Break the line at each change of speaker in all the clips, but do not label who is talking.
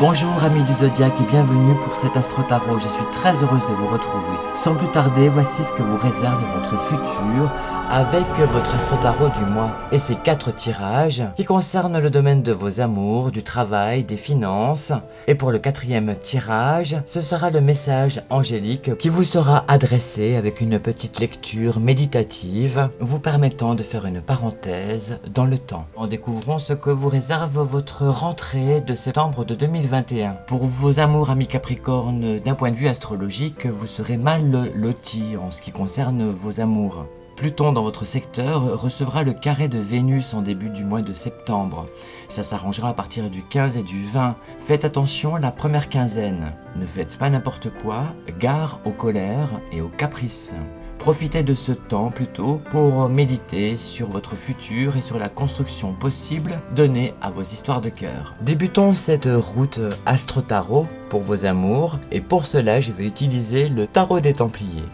Bonjour amis du Zodiaque et bienvenue pour cet Astro Tarot, je suis très heureuse de vous retrouver. Sans plus tarder, voici ce que vous réserve votre futur avec votre Astro Tarot du mois. Et ces 4 tirages qui concernent le domaine de vos amours, du travail, des finances. Et pour le 4e tirage, ce sera le message angélique qui vous sera adressé avec une petite lecture méditative vous permettant de faire une parenthèse dans le temps. En découvrant ce que vous réserve votre rentrée de septembre de 2021. Pour vos amours amis Capricorne, d'un point de vue astrologique, vous serez mal lotis en ce qui concerne vos amours. Pluton dans votre secteur recevra le carré de Vénus en début du mois de septembre. Ça s'arrangera à partir du 15 et du 20. Faites attention la première quinzaine. Ne faites pas n'importe quoi, gare aux colères et aux caprices. Profitez de ce temps plutôt pour méditer sur votre futur et sur la construction possible donnée à vos histoires de cœur. Débutons cette route Astro Tarot pour vos amours et pour cela je vais utiliser le tarot des Templiers.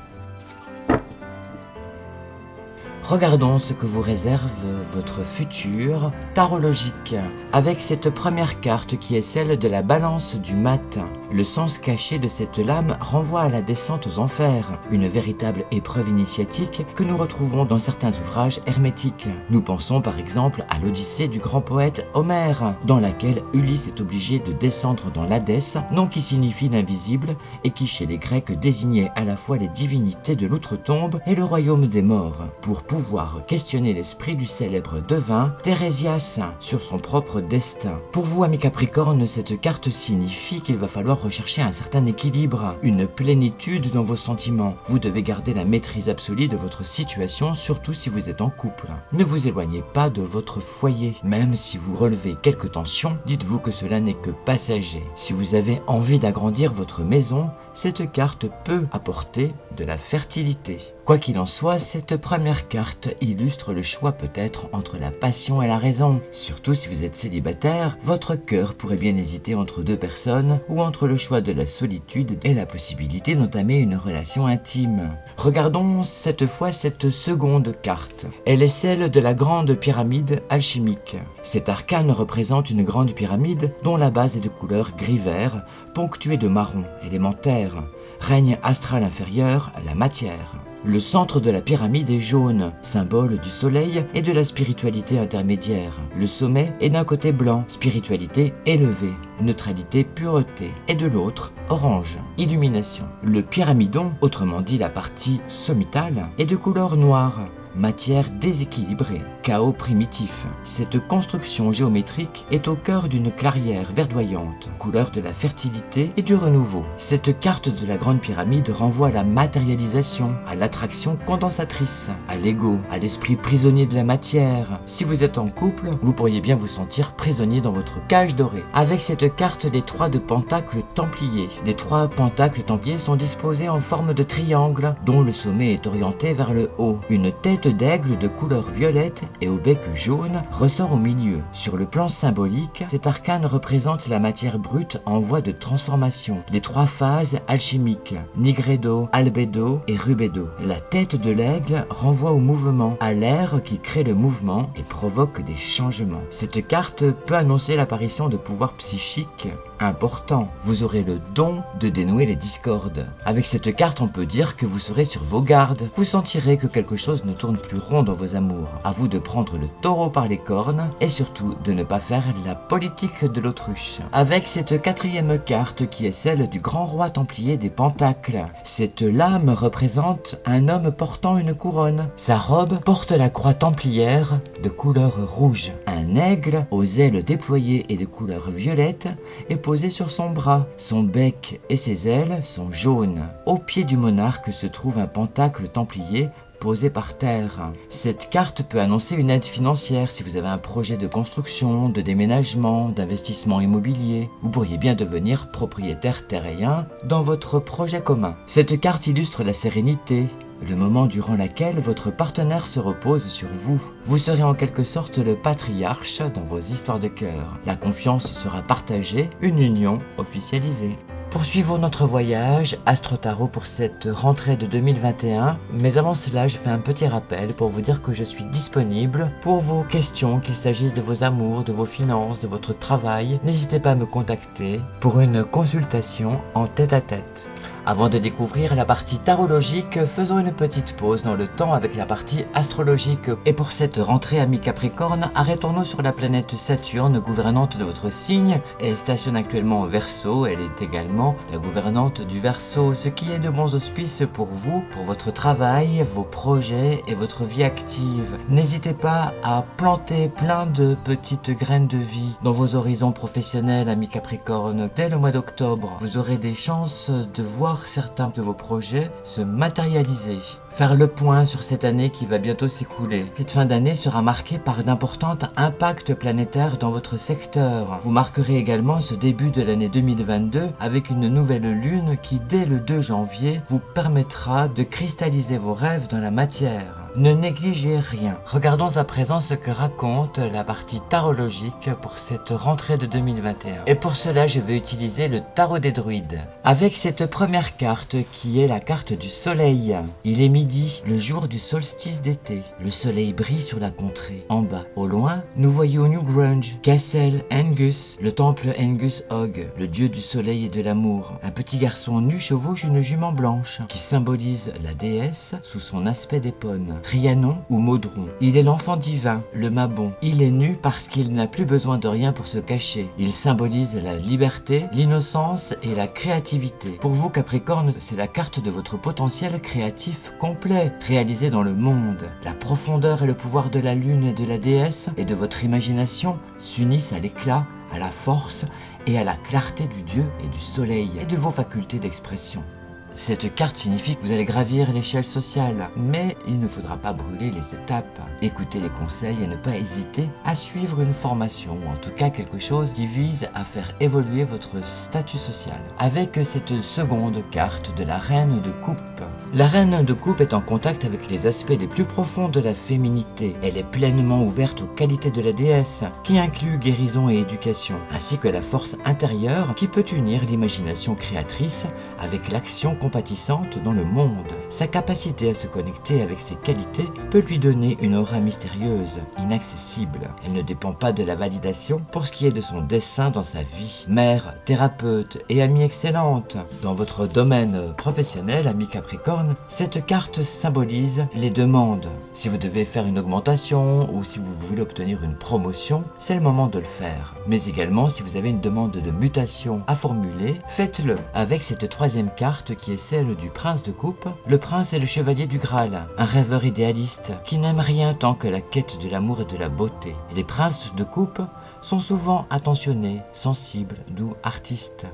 Regardons ce que vous réserve votre futur tarologique avec cette première carte qui est celle de la balance du matin. Le sens caché de cette lame renvoie à la descente aux enfers, une véritable épreuve initiatique que nous retrouvons dans certains ouvrages hermétiques. Nous pensons par exemple à l'Odyssée du grand poète Homère, dans laquelle Ulysse est obligé de descendre dans l'Hadès, nom qui signifie l'invisible et qui chez les Grecs désignait à la fois les divinités de l'outre-tombe et le royaume des morts. Pour pouvoir questionner l'esprit du célèbre devin Thérésias sur son propre destin. Pour vous, amis Capricorne, cette carte signifie qu'il va falloir rechercher un certain équilibre, une plénitude dans vos sentiments. Vous devez garder la maîtrise absolue de votre situation, surtout si vous êtes en couple. Ne vous éloignez pas de votre foyer. Même si vous relevez quelques tensions, dites-vous que cela n'est que passager. Si vous avez envie d'agrandir votre maison, cette carte peut apporter de la fertilité. Quoi qu'il en soit, cette première carte illustre le choix peut-être entre la passion et la raison. Surtout si vous êtes célibataire, votre cœur pourrait bien hésiter entre 2 personnes ou entre le choix de la solitude et la possibilité d'entamer une relation intime. Regardons cette fois cette seconde carte. Elle est celle de la grande pyramide alchimique. Cet arcane représente une grande pyramide dont la base est de couleur gris-vert, ponctuée de marron élémentaire. Règne astral inférieur, la matière. Le centre de la pyramide est jaune, symbole du soleil et de la spiritualité intermédiaire. Le sommet est d'un côté blanc, spiritualité élevée, neutralité, pureté, et de l'autre, orange, illumination. Le pyramidon, autrement dit la partie sommitale, est de couleur noire, matière déséquilibrée, chaos primitif. Cette construction géométrique est au cœur d'une clairière verdoyante, couleur de la fertilité et du renouveau. Cette carte de la grande pyramide renvoie à la matérialisation, à l'attraction condensatrice, à l'ego, à l'esprit prisonnier de la matière. Si vous êtes en couple, vous pourriez bien vous sentir prisonnier dans votre cage dorée. Avec cette carte des 3 de pentacles templiers. Les 3 pentacles templiers sont disposés en forme de triangle, dont le sommet est orienté vers le haut. Une tête d'aigle de couleur violette et au bec jaune ressort au milieu. Sur le plan symbolique, cet arcane représente la matière brute en voie de transformation. Les 3 phases alchimiques, nigredo, albedo et rubedo. La tête de l'aigle renvoie au mouvement, à l'air qui crée le mouvement et provoque des changements. Cette carte peut annoncer l'apparition de pouvoirs psychiques important. Vous aurez le don de dénouer les discordes. Avec cette carte, on peut dire que vous serez sur vos gardes. Vous sentirez que quelque chose ne tourne plus rond dans vos amours. À vous de prendre le taureau par les cornes et surtout de ne pas faire la politique de l'autruche. Avec cette 4e carte qui est celle du grand roi templier des pentacles. Cette lame représente un homme portant une couronne. Sa robe porte la croix templière de couleur rouge. Un aigle aux ailes déployées et de couleur violette est posé sur son bras. Son bec et ses ailes sont jaunes. Au pied du monarque se trouve un pentacle templier posé par terre. Cette carte peut annoncer une aide financière si vous avez un projet de construction, de déménagement, d'investissement immobilier. Vous pourriez bien devenir propriétaire terrien dans votre projet commun. Cette carte illustre la sérénité, le moment durant lequel votre partenaire se repose sur vous. Vous serez en quelque sorte le patriarche dans vos histoires de cœur. La confiance sera partagée, une union officialisée. Poursuivons notre voyage Astro Tarot pour cette rentrée de 2021, mais avant cela je fais un petit rappel pour vous dire que je suis disponible pour vos questions, qu'il s'agisse de vos amours, de vos finances, de votre travail. N'hésitez pas à me contacter pour une consultation en tête-à-tête. Avant de découvrir la partie tarologique, faisons une petite pause dans le temps avec la partie astrologique. Et pour cette rentrée, amis Capricorne, arrêtons-nous sur la planète Saturne, gouvernante de votre signe. Elle stationne actuellement au Verseau, elle est également la gouvernante du Verseau, ce qui est de bons auspices pour vous, pour votre travail, vos projets et votre vie active. N'hésitez pas à planter plein de petites graines de vie dans vos horizons professionnels, amis Capricorne. Dès le mois d'octobre, vous aurez des chances de voir certains de vos projets se matérialiser. Faire le point sur cette année qui va bientôt s'écouler. Cette fin d'année sera marquée par d'importants impacts planétaires dans votre secteur. Vous marquerez également ce début de l'année 2022 avec une nouvelle lune qui, dès le 2 janvier, vous permettra de cristalliser vos rêves dans la matière. Ne négligez rien. Regardons à présent ce que raconte la partie tarologique pour cette rentrée de 2021. Et pour cela, je vais utiliser le tarot des druides. Avec cette première carte qui est la carte du soleil. Il est midi, le jour du solstice d'été. Le soleil brille sur la contrée. En bas, au loin, nous voyons New Grunge, Castle Angus, le temple Angus Og, le dieu du soleil et de l'amour. Un petit garçon nu chevauche une jument blanche qui symbolise la déesse sous son aspect d'épone. Rhiannon ou Maudron. Il est l'enfant divin, le Mabon. Il est nu parce qu'il n'a plus besoin de rien pour se cacher. Il symbolise la liberté, l'innocence et la créativité. Pour vous Capricorne, c'est la carte de votre potentiel créatif complet, réalisé dans le monde. La profondeur et le pouvoir de la lune et de la déesse et de votre imagination s'unissent à l'éclat, à la force et à la clarté du dieu et du soleil et de vos facultés d'expression. Cette carte signifie que vous allez gravir l'échelle sociale, mais il ne faudra pas brûler les étapes. Écoutez les conseils et ne pas hésiter à suivre une formation, ou en tout cas quelque chose qui vise à faire évoluer votre statut social. Avec cette seconde carte de la reine de coupe. La reine de coupe est en contact avec les aspects les plus profonds de la féminité. Elle est pleinement ouverte aux qualités de la déesse, qui inclut guérison et éducation, ainsi que la force intérieure qui peut unir l'imagination créatrice avec l'action compatissante dans le monde. Sa capacité à se connecter avec ses qualités peut lui donner une aura mystérieuse, inaccessible. Elle ne dépend pas de la validation pour ce qui est de son dessein dans sa vie. Mère, thérapeute et amie excellente. Dans votre domaine professionnel, ami Capricorne, cette carte symbolise les demandes. Si vous devez faire une augmentation ou si vous voulez obtenir une promotion, c'est le moment de le faire. Mais également, si vous avez une demande de mutation à formuler, faites-le. Avec cette troisième carte qui est celle du prince de coupe, le prince est le chevalier du Graal, un rêveur idéaliste qui n'aime rien tant que la quête de l'amour et de la beauté. Les princes de coupe sont souvent attentionnés, sensibles, doux, artistes.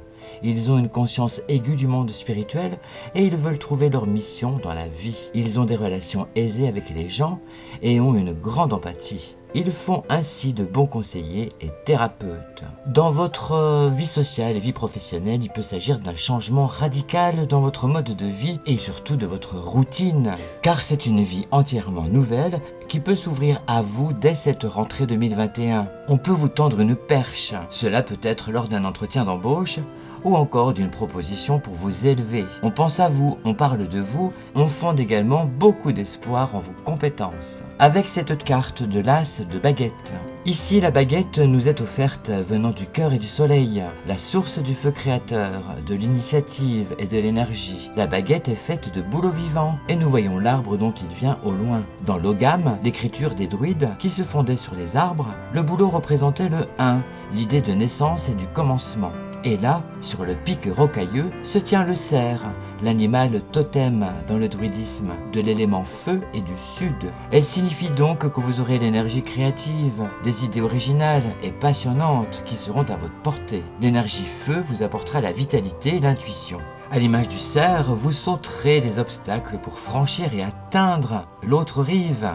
Ils ont une conscience aiguë du monde spirituel et ils veulent trouver leur mission dans la vie. Ils ont des relations aisées avec les gens et ont une grande empathie. Ils font ainsi de bons conseillers et thérapeutes. Dans votre vie sociale et vie professionnelle, il peut s'agir d'un changement radical dans votre mode de vie et surtout de votre routine, car c'est une vie entièrement nouvelle qui peut s'ouvrir à vous dès cette rentrée 2021. On peut vous tendre une perche, cela peut être lors d'un entretien d'embauche, ou encore d'une proposition pour vous élever. On pense à vous, on parle de vous, on fonde également beaucoup d'espoir en vos compétences. Avec cette carte de l'as de baguette. Ici, la baguette nous est offerte venant du cœur et du soleil, la source du feu créateur, de l'initiative et de l'énergie. La baguette est faite de bouleaux vivants et nous voyons l'arbre dont il vient au loin. Dans l'Ogam, l'écriture des druides qui se fondait sur les arbres, le bouleau représentait le 1, l'idée de naissance et du commencement. Et là, sur le pic rocailleux, se tient le cerf, l'animal totem dans le druidisme, de l'élément feu et du sud. Elle signifie donc que vous aurez l'énergie créative, des idées originales et passionnantes qui seront à votre portée. L'énergie feu vous apportera la vitalité et l'intuition. À l'image du cerf, vous sauterez les obstacles pour franchir et atteindre l'autre rive.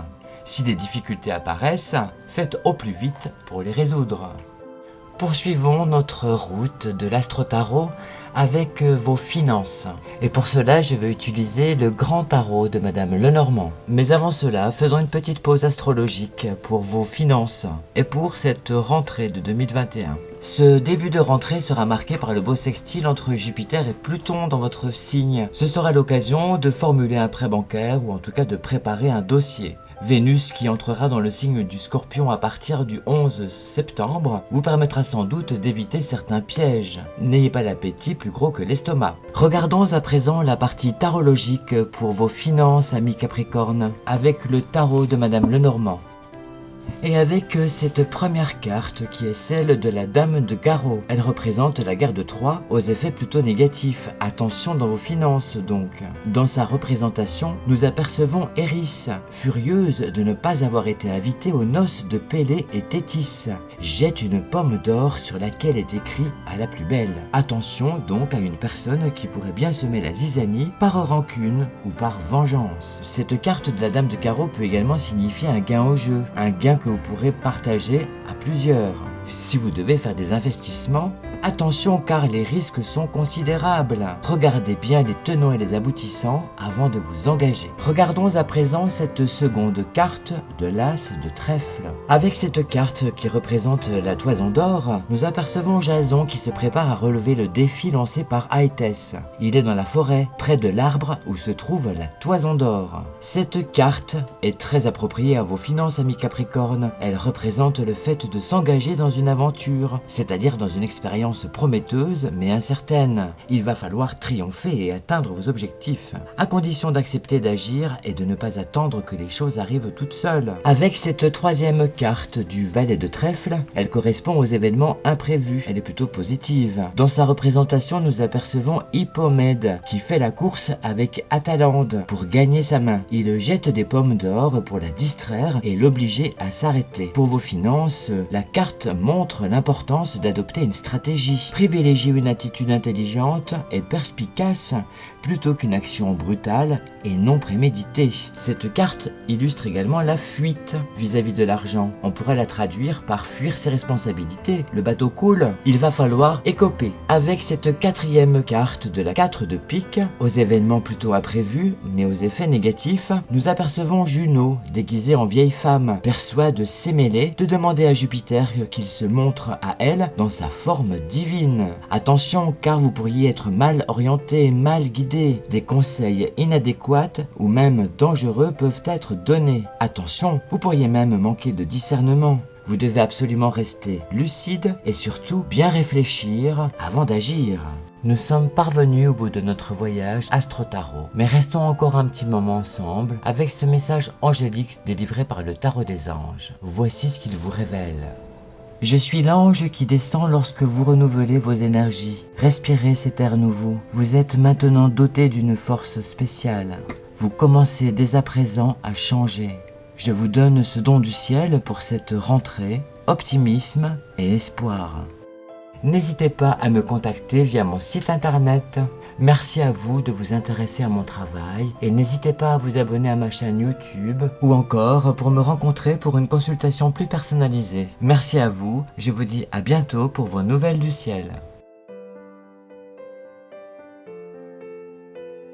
Si des difficultés apparaissent, faites au plus vite pour les résoudre. Poursuivons notre route de l'astro-tarot avec vos finances. Et pour cela, je vais utiliser le grand tarot de Madame Lenormand. Mais avant cela, faisons une petite pause astrologique pour vos finances et pour cette rentrée de 2021. Ce début de rentrée sera marqué par le beau sextile entre Jupiter et Pluton dans votre signe. Ce sera l'occasion de formuler un prêt bancaire ou en tout cas de préparer un dossier. Vénus, qui entrera dans le signe du Scorpion à partir du 11 septembre, vous permettra sans doute d'éviter certains pièges. N'ayez pas l'appétit plus gros que l'estomac. Regardons à présent la partie tarologique pour vos finances, amis Capricorne, avec le tarot de Madame Lenormand. Et avec cette première carte qui est celle de la Dame de Garreau. Elle représente la guerre de Troie aux effets plutôt négatifs. Attention dans vos finances donc. Dans sa représentation, nous apercevons Eris, furieuse de ne pas avoir été invitée aux noces de Pélée et Thétis. Jette une pomme d'or sur laquelle est écrit à la plus belle. Attention donc à une personne qui pourrait bien semer la zizanie par rancune ou par vengeance. Cette carte de la Dame de Carreau peut également signifier un gain au jeu, un gain que vous pourrez partager à plusieurs. Si vous devez faire des investissements, attention car les risques sont considérables. Regardez bien les tenants et les aboutissants avant de vous engager. Regardons à présent cette seconde carte de l'As de trèfle. Avec cette carte qui représente la toison d'or, nous apercevons Jason qui se prépare à relever le défi lancé par Aétès. Il est dans la forêt, près de l'arbre où se trouve la toison d'or. Cette carte est très appropriée à vos finances, amis Capricorne. Elle représente le fait de s'engager dans une aventure, c'est-à-dire dans une expérience prometteuse mais incertaine. Il va falloir triompher et atteindre vos objectifs, à condition d'accepter d'agir et de ne pas attendre que les choses arrivent toutes seules. Avec cette troisième carte du valet de trèfle, elle correspond aux événements imprévus. Elle est plutôt positive. Dans sa représentation, nous apercevons Hippomède qui fait la course avec Atalande pour gagner sa main. Il jette des pommes d'or pour la distraire et l'obliger à s'arrêter. Pour vos finances, la carte montre l'importance d'adopter une stratégie. Privilégiez une attitude intelligente et perspicace plutôt qu'une action brutale et non préméditée. Cette carte illustre également la fuite vis-à-vis de l'argent. On pourrait la traduire par fuir ses responsabilités. Le bateau coule, il va falloir écoper. Avec cette quatrième carte de la 4 de pique, aux événements plutôt imprévus mais aux effets négatifs, nous apercevons Juno, déguisée en vieille femme, persuade Sémélé de demander à Jupiter qu'il se montre à elle dans sa forme divine. Attention car vous pourriez être mal orienté, mal guidé. Des conseils inadéquats ou même dangereux peuvent être donnés. Attention, vous pourriez même manquer de discernement. Vous devez absolument rester lucide et surtout bien réfléchir avant d'agir. Nous sommes parvenus au bout de notre voyage astro-tarot, mais restons encore un petit moment ensemble avec ce message angélique délivré par le tarot des anges. Voici ce qu'il vous révèle. Je suis l'ange qui descend lorsque vous renouvelez vos énergies. Respirez cet air nouveau. Vous êtes maintenant doté d'une force spéciale. Vous commencez dès à présent à changer. Je vous donne ce don du ciel pour cette rentrée, optimisme et espoir. N'hésitez pas à me contacter via mon site internet. Merci à vous de vous intéresser à mon travail et n'hésitez pas à vous abonner à ma chaîne YouTube ou encore pour me rencontrer pour une consultation plus personnalisée. Merci à vous, je vous dis à bientôt pour vos nouvelles du ciel.